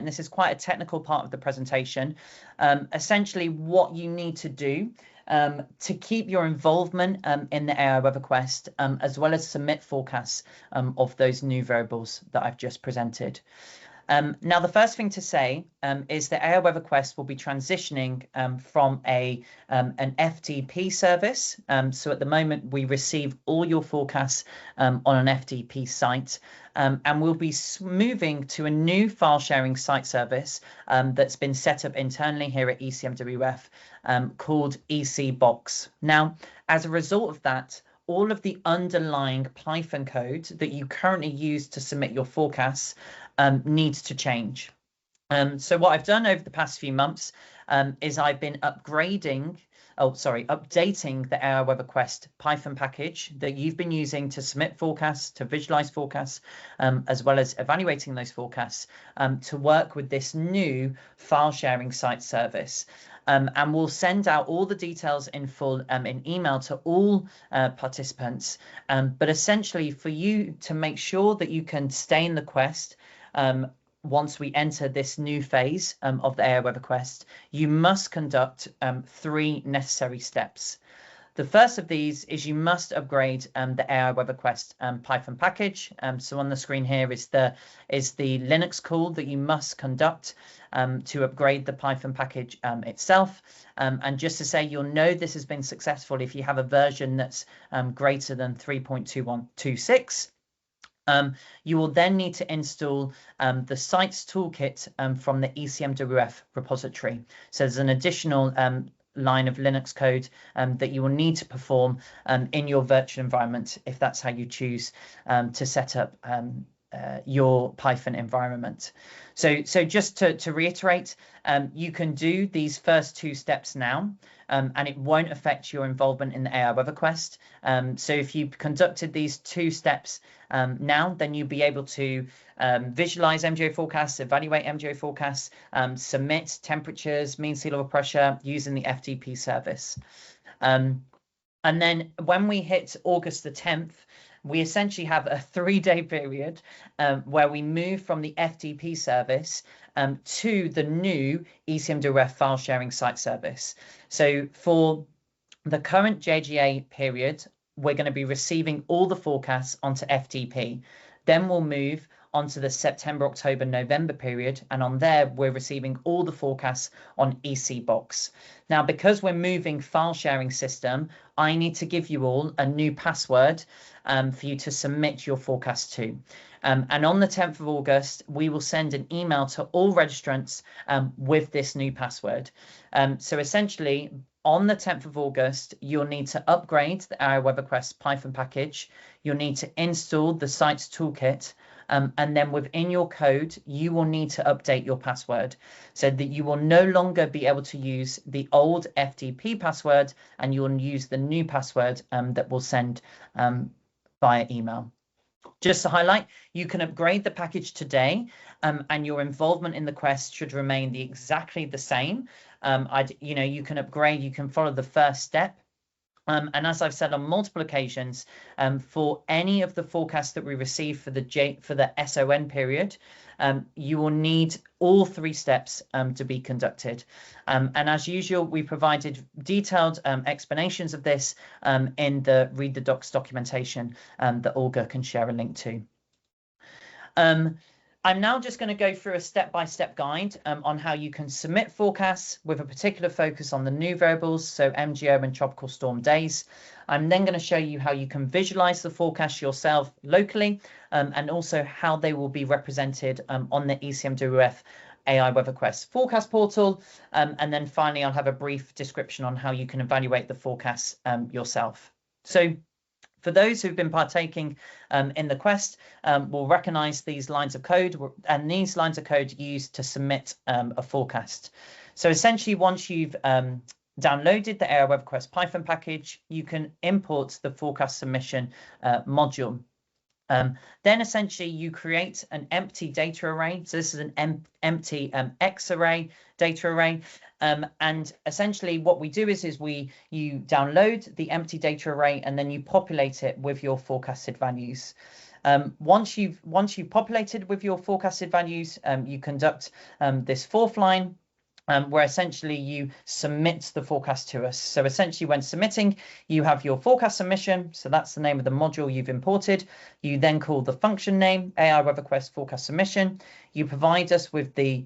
and this is quite a technical part of the presentation, essentially what you need to do to keep your involvement in the AI Weather Quest, as well as submit forecasts of those new variables that I've just presented. Now, the first thing to say is that AI Weather Quest will be transitioning from an FTP service. So at the moment, we receive all your forecasts on an FTP site, and we'll be moving to a new file sharing site service that's been set up internally here at ECMWF called ECBox. Now, as a result of that, all of the underlying Python code that you currently use to submit your forecasts needs to change. So what I've done over the past few months is I've been updating the AI Weather Quest Python package that you've been using to submit forecasts, to visualize forecasts, as well as evaluating those forecasts to work with this new file sharing site service. And we'll send out all the details in full in email to all participants. But essentially, for you to make sure that you can stay in the quest once we enter this new phase of the AI Weather Quest, you must conduct 3 necessary steps. The first of these is you must upgrade the AI Weather Quest Python package. So on the screen here is the Linux call that you must conduct to upgrade the Python package itself. And just to say, you'll know this has been successful if you have a version that's greater than 3.2126. You will then need to install the sites toolkit from the ECMWF repository. So there's an additional line of Linux code that you will need to perform in your virtual environment if that's how you choose to set up your Python environment. So just to reiterate, you can do these first 2 steps now, and it won't affect your involvement in the AI Weather Quest. So if you conducted these 2 steps now, then you'll be able to visualize MGO forecasts, evaluate MGO forecasts, submit temperatures, mean sea level pressure using the FTP service. And then when we hit August the 10th, we essentially have a 3-day period where we move from the FTP service to the new ECMWF file sharing site service. So for the current JGA period, we're going to be receiving all the forecasts onto FTP. Then we'll move onto the September, October, November period, and on there we're receiving all the forecasts on ECBox. Now, because we're moving file sharing system, I need to give you all a new password for you to submit your forecast to. And on the 10th of August, we will send an email to all registrants with this new password. So essentially, on the 10th of August, you'll need to upgrade the AI Weather Quest Python package. You'll need to install the sites toolkit. And then within your code, you will need to update your password so that you will no longer be able to use the old FTP password, and you will use the new password that we'll send via email. Just to highlight, you can upgrade the package today, and your involvement in the quest should remain exactly the same. You can upgrade, you can follow the first step. And as I've said on multiple occasions, for any of the forecasts that we receive for the SON period, you will need all 3 steps to be conducted. And as usual, we provided detailed explanations of this in the Read the Docs documentation that Olga can share a link to. I'm now just going to go through a step-by-step guide on how you can submit forecasts with a particular focus on the new variables, so MGO and tropical storm days. I'm then going to show you how you can visualize the forecast yourself locally, and also how they will be represented on the ECMWF AI Weather Quest forecast portal. And then finally, I'll have a brief description on how you can evaluate the forecasts yourself. So for those who've been partaking in the quest, will recognize these lines of code, and these lines of code used to submit a forecast. So essentially, once you've downloaded the AI Weather Quest Python package, you can import the forecast submission module. Then essentially you create an empty data array. So this is an empty X array, data array. And essentially what we do is you download the empty data array and then you populate it with your forecasted values. Once you've populated with your forecasted values, you conduct this fourth line, where essentially you submit the forecast to us. So essentially when submitting, you have your forecast submission. So that's the name of the module you've imported. You then call the function name, AI Weather Quest forecast submission. You provide us with the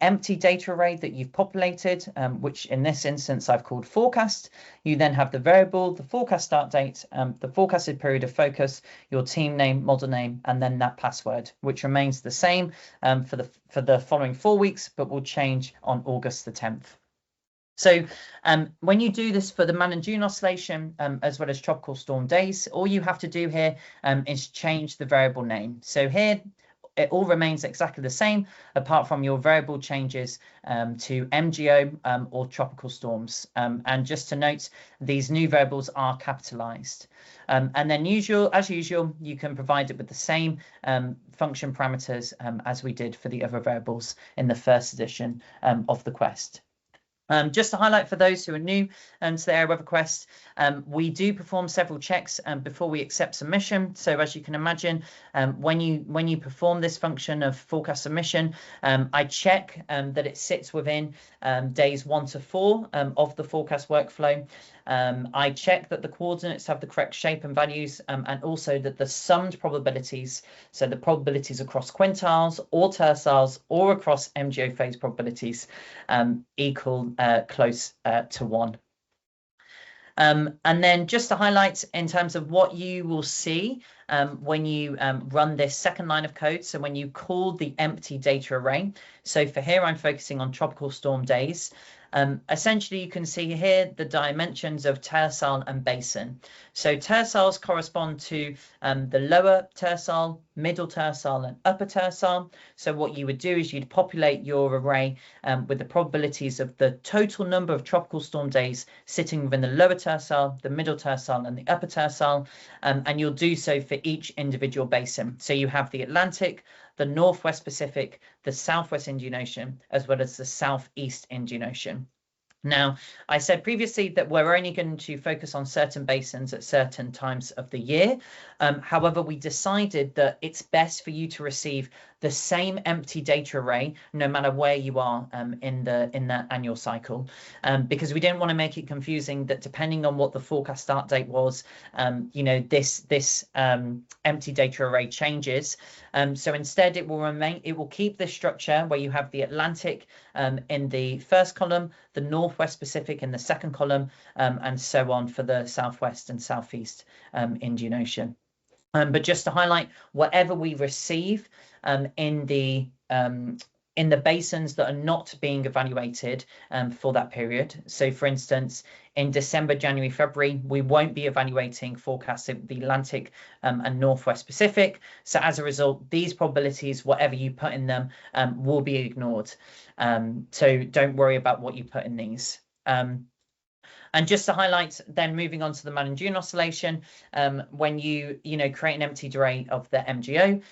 empty data array that you've populated, which in this instance I've called forecast. You then have the variable, the forecast start date, the forecasted period of focus, your team name, model name, and then that password, which remains the same for the following 4 weeks, but will change on August the 10th. So when you do this for the Man and June oscillation, as well as tropical storm days, all you have to do here is change the variable name. So here, it all remains exactly the same, apart from your variable changes to MGO or tropical storms. And just to note, these new variables are capitalized. And then as usual, you can provide it with the same function parameters as we did for the other variables in the first edition of the quest. Just to highlight for those who are new to the AI Weather Quest, we do perform several checks before we accept submission. So as you can imagine, when you perform this function of forecast submission, I check that it sits within days 1 to 4 of the forecast workflow. I check that the coordinates have the correct shape and values, and also that the summed probabilities, so the probabilities across quintiles or terciles or across MGO phase probabilities, equal close to 1. And then just to highlight in terms of what you will see when you run this second line of code. So when you call the empty data array. So for here, I'm focusing on tropical storm days. Essentially, you can see here the dimensions of tercile and basin. So terciles correspond to the lower tercile, middle tercile, and upper tercile. So what you would do is you'd populate your array with the probabilities of the total number of tropical storm days sitting within the lower tercile, the middle tercile, and the upper tercile. And you'll do so for each individual basin. So you have the Atlantic, the Northwest Pacific, the Southwest Indian Ocean, as well as the Southeast Indian Ocean. Now, I said previously that we're only going to focus on certain basins at certain times of the year. However, we decided that it's best for you to receive the same empty data array no matter where you are in that annual cycle, because we didn't want to make it confusing that depending on what the forecast start date was, this empty data array changes. So instead, it will keep this structure where you have the Atlantic in the first column, the Northwest Pacific in the second column, and so on for the Southwest and Southeast Indian Ocean. But just to highlight, whatever we receive in the basins that are not being evaluated for that period. So for instance, in December, January, February, we won't be evaluating forecasts of the Atlantic and Northwest Pacific. So as a result, these probabilities, whatever you put in them, will be ignored. So don't worry about what you put in these. And just to highlight, then moving on to the Man and June oscillation, when you create an empty array of the MGO,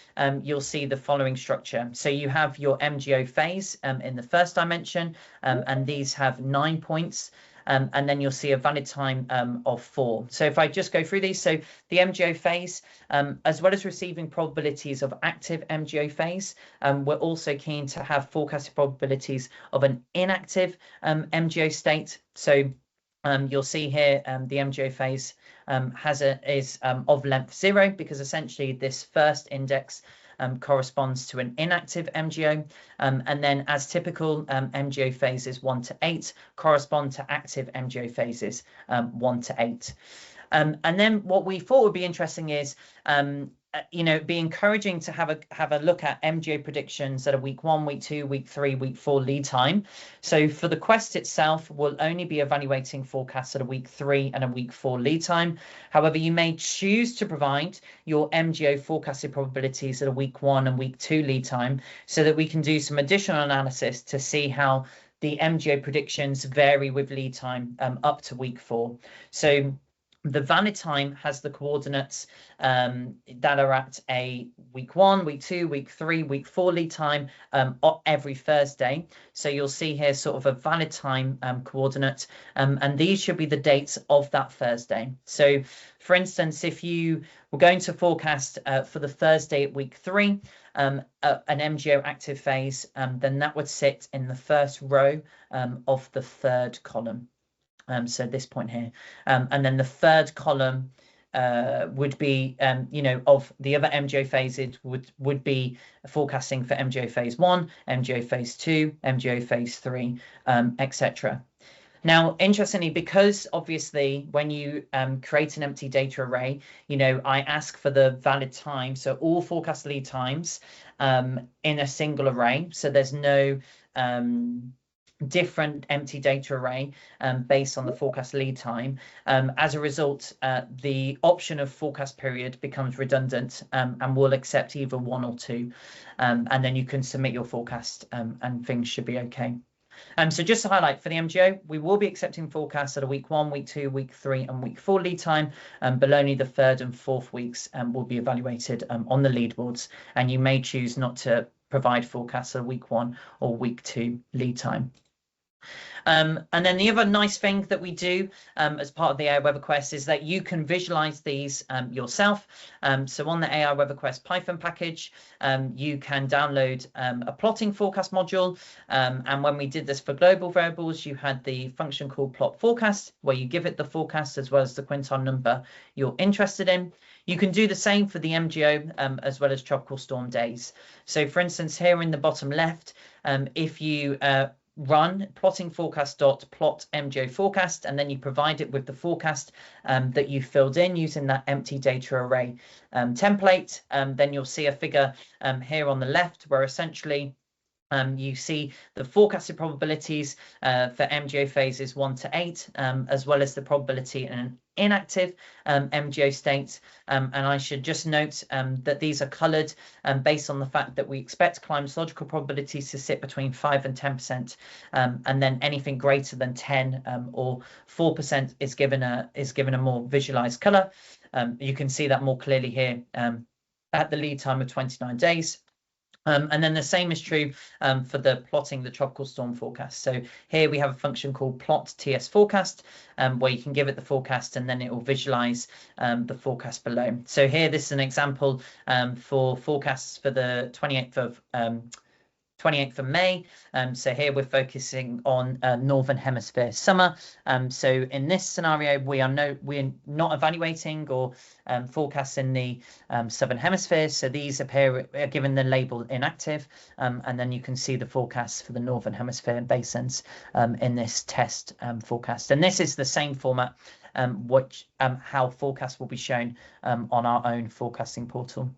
you'll see the following structure. So you have your MGO phase in the first dimension, and these have 9 points. And then you'll see a valid time of 4. So if I just go through these, so the MGO phase, as well as receiving probabilities of active MGO phase, we're also keen to have forecasted probabilities of an inactive MGO state. So you'll see here the MGO phase is of length 0, because essentially this first index corresponds to an inactive MGO, and then as typical, MGO phases 1 to 8 correspond to active MGO phases 1 to 8. And then what we thought would be interesting is be encouraging to have a look at MGO predictions that are week 1, week 2, week 3, week 4 lead time. So for the quest itself, we'll only be evaluating forecasts at a week 3 and a week 4 lead time. However, you may choose to provide your MGO forecasted probabilities at a week 1 and week 2 lead time, so that we can do some additional analysis to see how the MGO predictions vary with lead time up to week 4. So The valid time has the coordinates that are at a week 1, week 2, week 3, week 4 lead time every Thursday. So you'll see here sort of a valid time coordinate, and these should be the dates of that Thursday. So for instance, if you were going to forecast for the Thursday at week 3, an MGO active phase, then that would sit in the first row of the third column. So this point here, and then the third column would be, you know, of the other MGO phases would be forecasting for MGO phase 1, MGO phase 2, MGO phase 3, etc. Now, interestingly, because obviously when you create an empty data array, you know, I ask for the valid time, so all forecast lead times in a single array. So there's no different empty data array based on the forecast lead time. As a result, the option of forecast period becomes redundant and will accept either 1 or 2. And then you can submit your forecast and things should be okay. So just to highlight, for the MGO, we will be accepting forecasts at a week 1, week 2, week 3, and week 4 lead time, but only the 3rd and 4th weeks will be evaluated on the leaderboards, and you may choose not to provide forecasts at a week 1 or week 2 lead time. And then the other nice thing that we do as part of the AI Weather Quest is that you can visualize these yourself. So on the AI Weather Quest Python package, you can download a plotting forecast module. And when we did this for global variables, you had the function called plot forecast, where you give it the forecast as well as the quintile number you're interested in. You can do the same for the MGO as well as tropical storm days. So for instance, here in the bottom left, if you run plotting forecast.plot MGO forecast, and then you provide it with the forecast that you filled in using that empty data array template, then you'll see a figure here on the left where essentially you see the forecasted probabilities for MGO phases 1 to 8, as well as the probability in an inactive MGO state. And I should just note that these are coloured based on the fact that we expect climatological probabilities to sit between 5 and 10%, and then anything greater than 10 or 4% is given a more visualized colour. You can see that more clearly here at the lead time of 29 days. And then the same is true for the plotting the tropical storm forecast. So here we have a function called plot TS forecast, where you can give it the forecast and then it will visualize the forecast below. So here, this is an example for forecasts for the 28th of May. So here we're focusing on Northern Hemisphere summer. So in this scenario, we're not evaluating or forecasting the Southern Hemisphere. So these are given the label inactive, and then you can see the forecasts for the Northern Hemisphere basins in this test forecast. And this is the same format how forecasts will be shown on our own forecasting portal.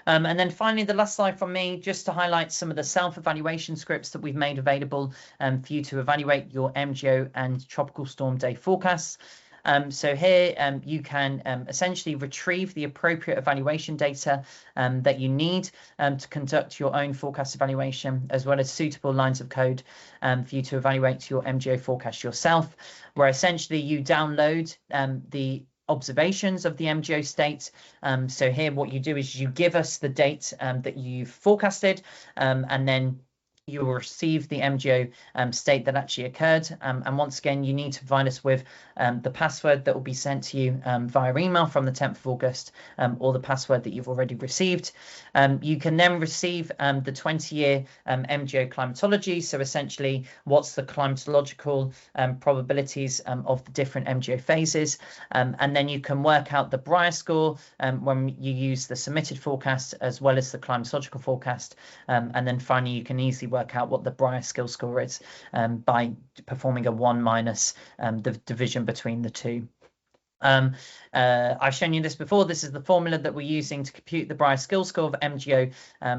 And then finally, the last slide from me, just to highlight some of the self-evaluation scripts that we've made available for you to evaluate your MGO and tropical storm day forecasts. So here you can essentially retrieve the appropriate evaluation data that you need to conduct your own forecast evaluation, as well as suitable lines of code for you to evaluate your MGO forecast yourself, where essentially you download the observations of the MGO state. So here what you do is you give us the date that you've forecasted, and then you will receive the MGO state that actually occurred. And once again, you need to provide us with the password that will be sent to you via email from the 10th of August, or the password that you've already received. You can then receive the 20-year MGO climatology. So essentially, what's the climatological probabilities of the different MGO phases. And then you can work out the Brier score when you use the submitted forecast as well as the climatological forecast. And then finally, you can easily work out what the Brier skill score is by performing a 1 minus the division between the two. I've shown you this before. This is the formula that we're using to compute the Brier skill score of MGO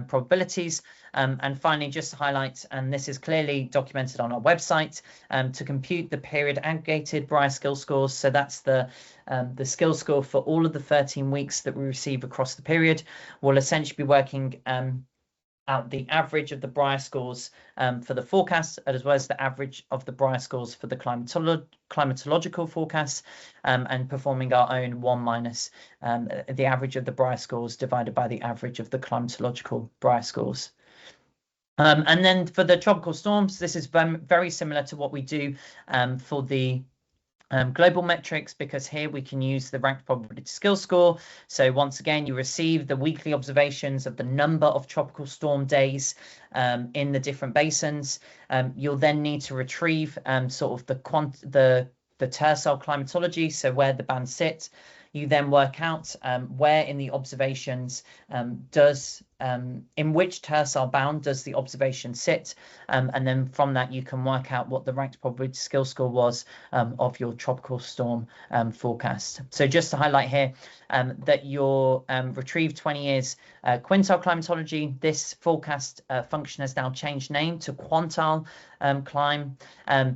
probabilities. And finally, just to highlight, and this is clearly documented on our website, to compute the period aggregated Brier skill scores. So that's the skill score for all of the 13 weeks that we receive across the period. We'll essentially be working out the average of the Brier scores for the forecast, as well as the average of the Brier scores for the climatological forecast, and performing our own 1 minus the average of the Brier scores divided by the average of the climatological Brier scores. And then for the tropical storms, this is very similar to what we do for the global metrics, because here we can use the ranked probability skill score. So once again, you receive the weekly observations of the number of tropical storm days in the different basins. You'll then need to retrieve sort of the tercile climatology, so where the band sits. You then work out where in the observations in which tercile bound does the observation sit, and then from that you can work out what the ranked probability skill score was of your tropical storm forecast. So just to highlight here that your retrieved 20 years quintile climatology, this forecast function has now changed name to quantile climb,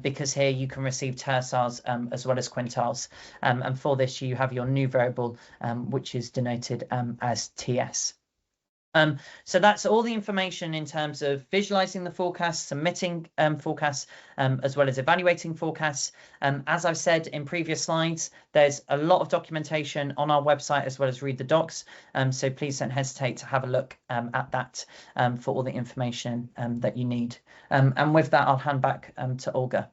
because here you can receive terciles as well as quintiles, and for this you have your new variable which is denoted as TS. So that's all the information in terms of visualizing the forecast, submitting forecasts, as well as evaluating forecasts. As I've said in previous slides, there's a lot of documentation on our website as well as read the docs. So please don't hesitate to have a look at that for all the information that you need. And with that, I'll hand back to Olga.